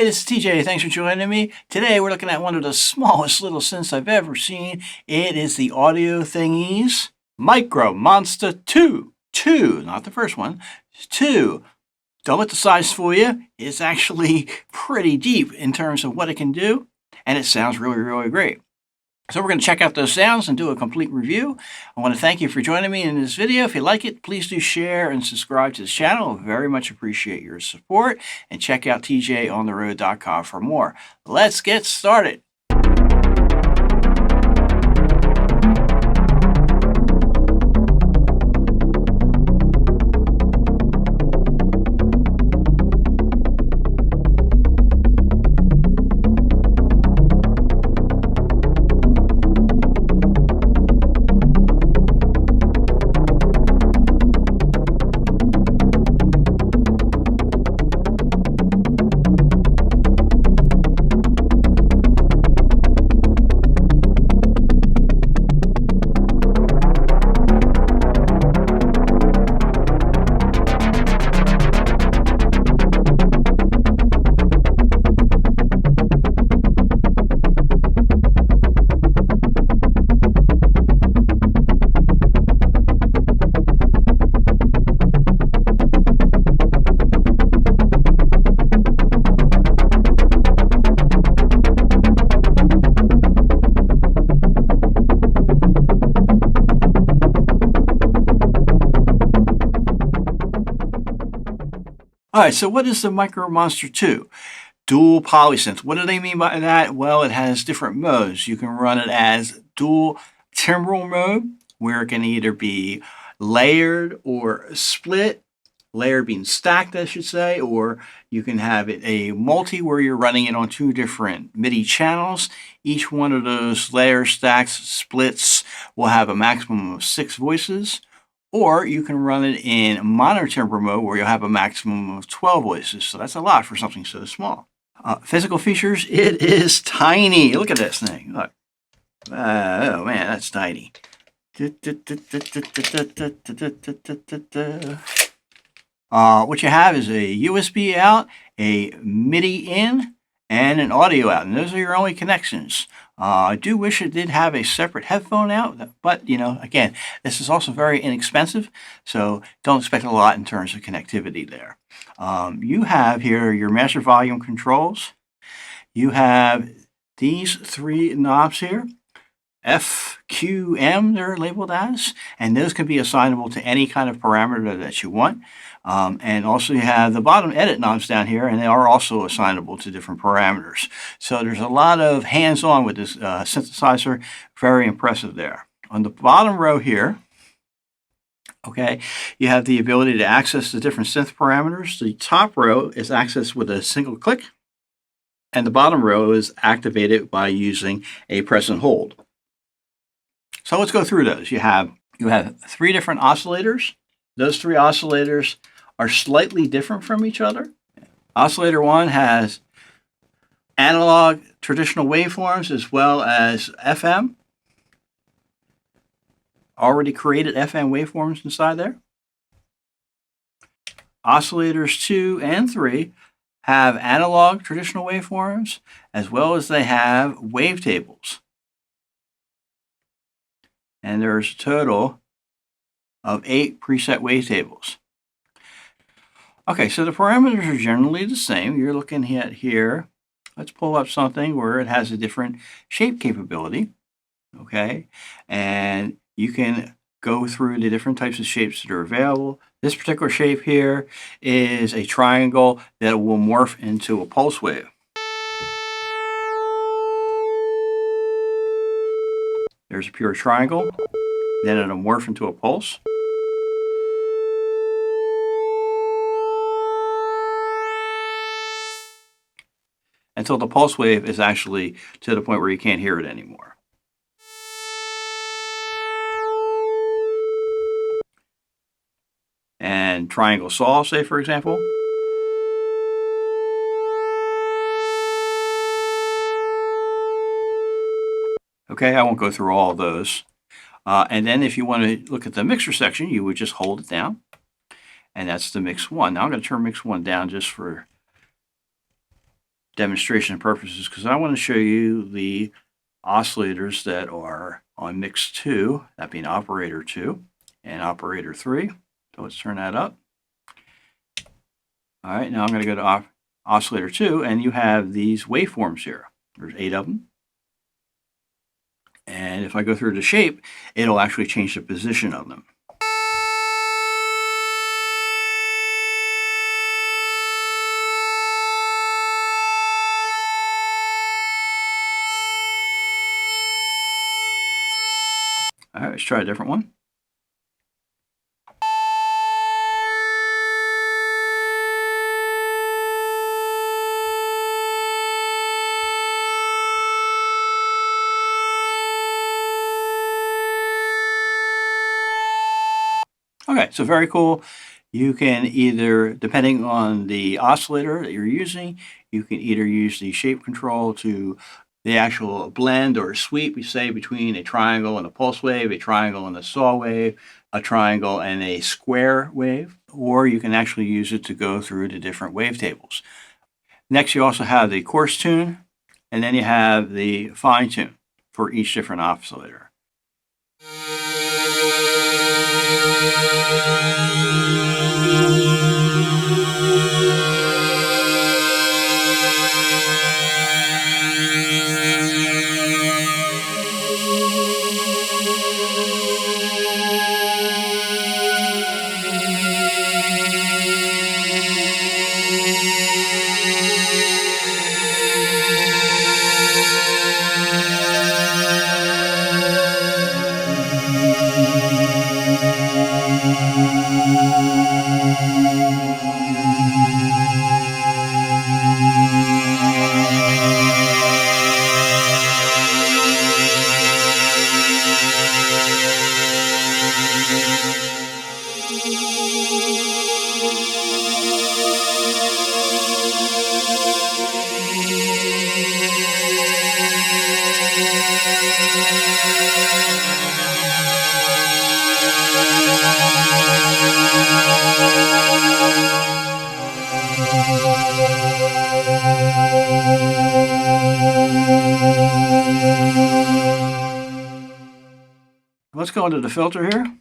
Hey, this is TJ. Thanks for joining me. Today we're looking at one of the smallest little synths I've ever seen. It is the Audiothingies MicroMonsta 2. 2, not the first one. 2. Don't let the size fool you. It's actually pretty deep in terms of what it can do, and it sounds really, really great. So we're going to check out those sounds and do a complete review. I want to thank you for joining me in this video. If you like it, please do share and subscribe to this channel. I very much appreciate your support. And check out tjontheroad.com for more. Let's get started. All right, so what is the MicroMonsta 2? Dual polysynth. What do they mean by that? Well, it has different modes. You can run it as dual timbral mode, where it can either be layered or split, layered being stacked, I should say, or you can have it a multi where you're running it on two different MIDI channels. Each one of those layer stacks, splits, will have a maximum of 6 voices. Or you can run it in mono timbre mode where you'll have a maximum of 12 voices. So that's a lot for something so small. Physical features, it is tiny. Look at this thing. Look. Oh man, that's tiny. What you have is a USB out, a MIDI in, and an audio out. And those are your only connections. I do wish it did have a separate headphone out, but again, this is also very inexpensive, so don't expect a lot in terms of connectivity there. You have here your master volume controls. You have these 3 knobs here. F, Q, M they're labeled as, and those can be assignable to any kind of parameter that you want. And also you have the bottom edit knobs down here, and they are also assignable to different parameters. So there's a lot of hands-on with this synthesizer. Very impressive there. On the bottom row here, okay, you have the ability to access the different synth parameters. The top row is accessed with a single click, and the bottom row is activated by using a press and hold. So let's go through those. You have 3 different oscillators. Those 3 oscillators are slightly different from each other. Oscillator 1 has analog traditional waveforms as well as FM. Already created FM waveforms inside there. Oscillators 2 and 3 have analog traditional waveforms as well as they have wavetables. And there's a total of 8 preset wavetables. Okay, so the parameters are generally the same. You're looking at here. Let's pull up something where it has a different shape capability. Okay, and you can go through the different types of shapes that are available. This particular shape here is a triangle that will morph into a pulse wave. There's a pure triangle, then it'll morph into a pulse. Until the pulse wave is actually to the point where you can't hear it anymore. And triangle saw, say for example. Okay, I won't go through all of those. And then if you want to look at the mixer section, you would just hold it down. And that's the mix 1. Now I'm going to turn mix 1 down just for demonstration purposes because I want to show you the oscillators that are on mix 2, that being operator 2 and operator 3. So let's turn that up. All right, now I'm going to go to oscillator 2, and you have these waveforms here. There's 8 of them. And if I go through the shape, it'll actually change the position of them. All right, let's try a different one. Okay, so very cool. You can either, depending on the oscillator that you're using, you can either use the shape control to the actual blend or sweep, we say, between a triangle and a pulse wave, a triangle and a saw wave, a triangle and a square wave, or you can actually use it to go through the different wavetables. Next, you also have the coarse tune, and then you have the fine tune for each different oscillator. Let's go into the filter here.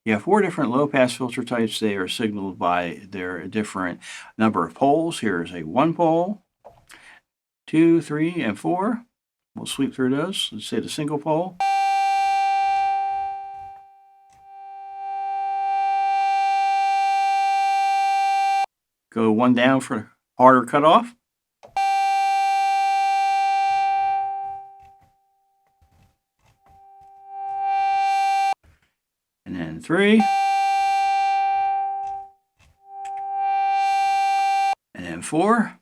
You have 4 different low-pass filter types. They are signaled by their different number of poles. Here's a 1 pole, 2, 3, and 4. We'll sweep through those. Let's say the single pole. Go 1 down for harder cutoff. And then 3. And then 4.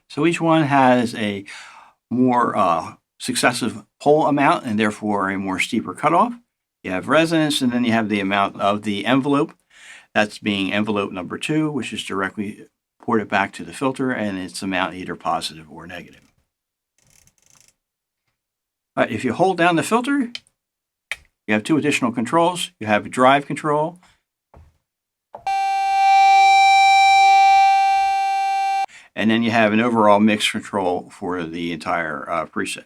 So each one has a more successive pole amount and therefore a more steeper cutoff. You have resonance, and then you have the amount of the envelope. That's being envelope number 2, which is directly ported back to the filter, and its amount either positive or negative. If you hold down the filter, you have 2 additional controls. You have a drive control, and then you have an overall mix control for the entire preset.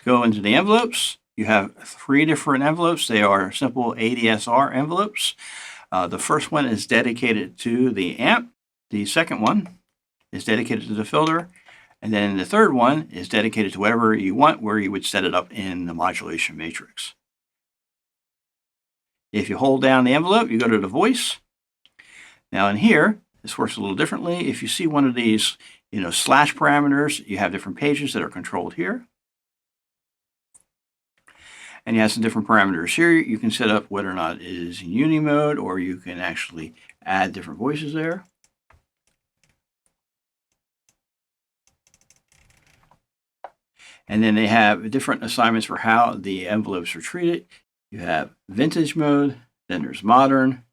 Go into the envelopes. You have 3 different envelopes. They are simple ADSR envelopes. The first one is dedicated to the amp. The second one is dedicated to the filter. And then the third one is dedicated to whatever you want, where you would set it up in the modulation matrix. If you hold down the envelope, you go to the voice. Now in here, this works a little differently. If you see one of these, slash parameters, you have different pages that are controlled here. And you have some different parameters here. You can set up whether or not it is in uni mode, or you can actually add different voices there. And then they have different assignments for how the envelopes are treated. You have vintage mode, then there's modern,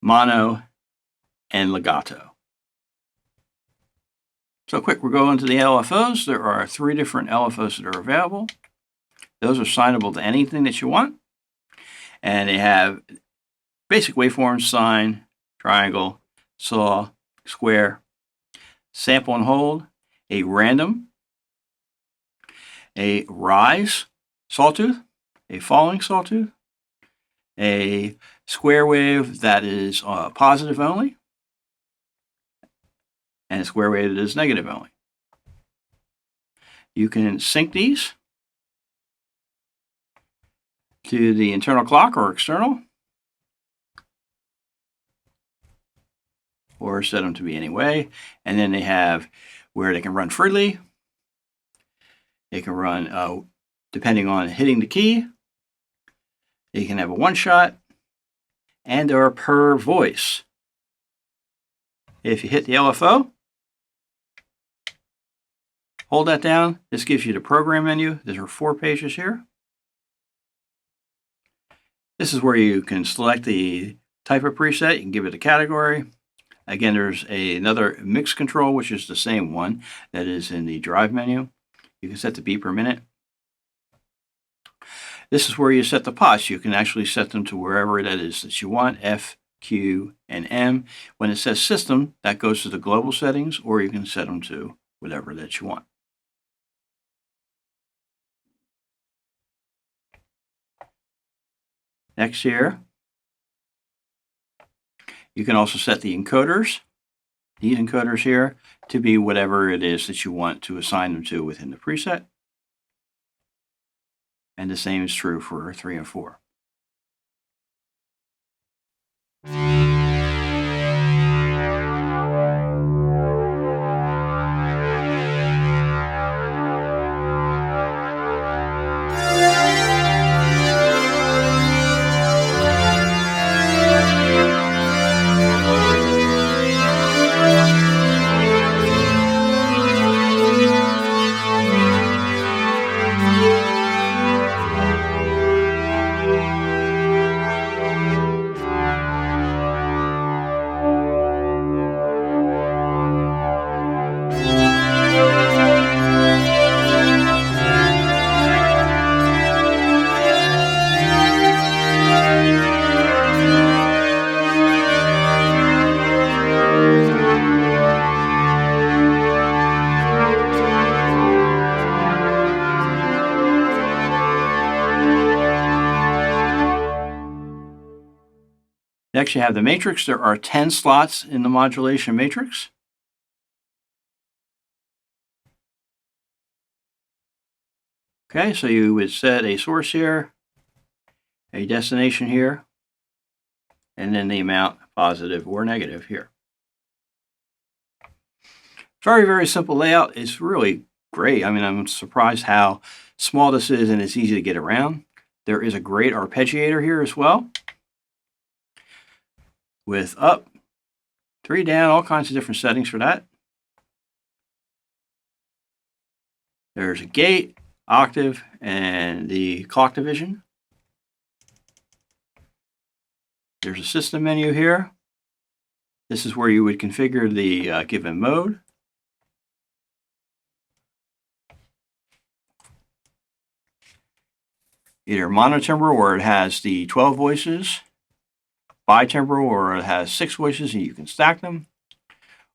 mono, and legato. So quick, we're going to the LFOs. There are 3 different LFOs that are available. Those are signable to anything that you want. And they have basic waveforms: sine, triangle, saw, square, sample and hold, a random, a rise sawtooth, a falling sawtooth, a square wave that is positive only, and a square wave that is negative only. You can sync these to the internal clock or external, or set them to be any way. And then they have where they can run freely. They can run depending on hitting the key. They can have a one-shot, and they are per voice. If you hit the LFO, hold that down. This gives you the program menu. There are 4 pages here. This is where you can select the type of preset. You can give it a category. Again, there's another mix control, which is the same one that is in the drive menu. You can set the beat per minute. This is where you set the pots. You can actually set them to wherever that is that you want, F, Q, and M. When it says system, that goes to the global settings, or you can set them to whatever that you want. Next here, you can also set the encoders, these encoders here, to be whatever it is that you want to assign them to within the preset. And the same is true for 3 and 4. Next, you have the matrix. There are 10 slots in the modulation matrix. Okay, so you would set a source here, a destination here, and then the amount, positive or negative, here. Very, very simple layout. It's really great. I mean, I'm surprised how small this is, and it's easy to get around. There is a great arpeggiator here as well, with up, 3 down, all kinds of different settings for that. There's a gate, octave, and the clock division. There's a system menu here. This is where you would configure the given mode. Either monotimbral, where it has the 12 voices, bitimbral, or it has 6 voices and you can stack them,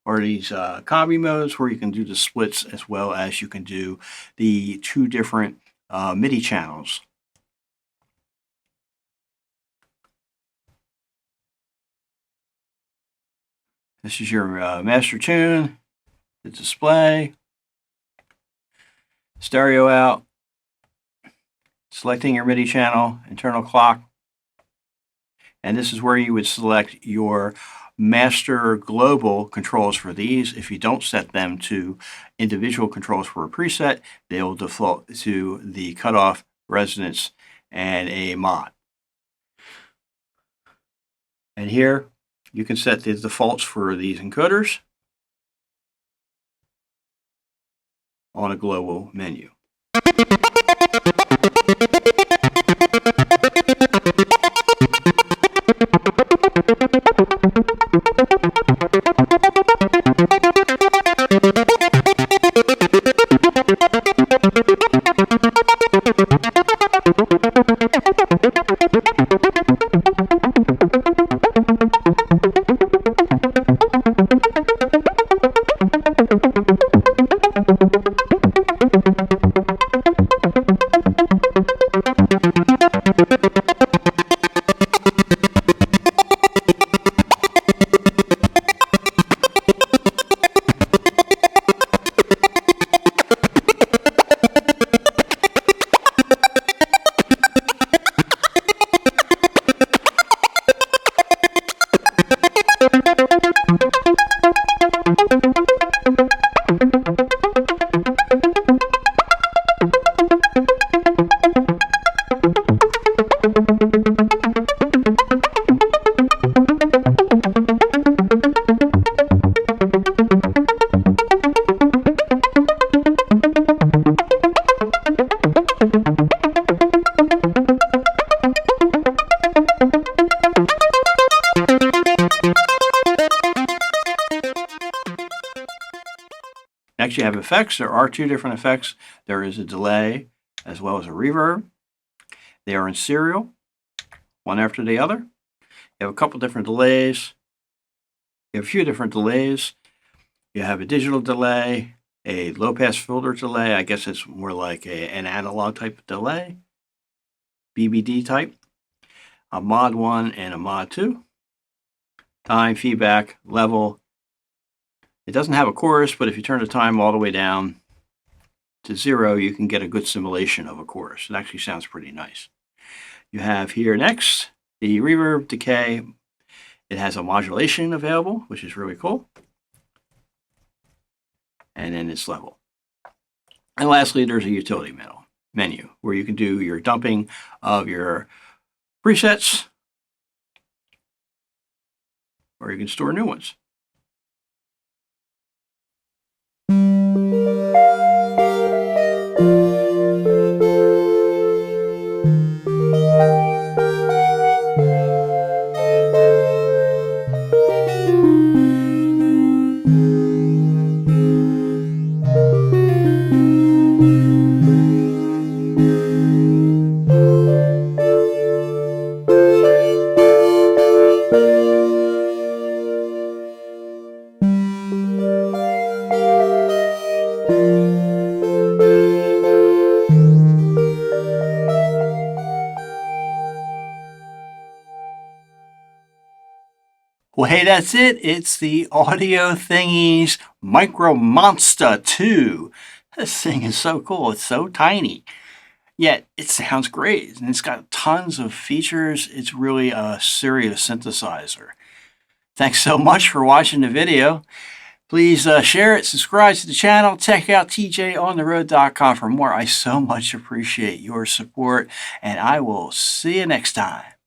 or these combi modes where you can do the splits as well as you can do the 2 different MIDI channels. This is your master tune, the display, stereo out, selecting your MIDI channel, internal clock, and this is where you would select your master global controls for these. If you don't set them to individual controls for a preset, they will default to the cutoff, resonance, and a mod. And here you can set the defaults for these encoders on a global menu. Next, you have effects. There are 2 different effects. There is a delay as well as a reverb. They are in serial, one after the other. You have a couple different delays. You have a few different delays. You have a digital delay, a low-pass filter delay. I guess it's more like an analog type of delay, BBD type, a mod 1 and a mod 2. Time, feedback, level. It doesn't have a chorus, but if you turn the time all the way down to 0, you can get a good simulation of a chorus. It actually sounds pretty nice. You have here next the reverb, decay. It has a modulation available, which is really cool. And then its level. And lastly, there's a utility menu where you can do your dumping of your presets, or you can store new ones. Well, hey, that's it. It's the Audiothingies MicroMonsta 2. This thing is so cool. It's so tiny, yet it sounds great. And it's got tons of features. It's really a serious synthesizer. Thanks so much for watching the video. Please share it, subscribe to the channel, check out tjontheroad.com for more. I so much appreciate your support, and I will see you next time.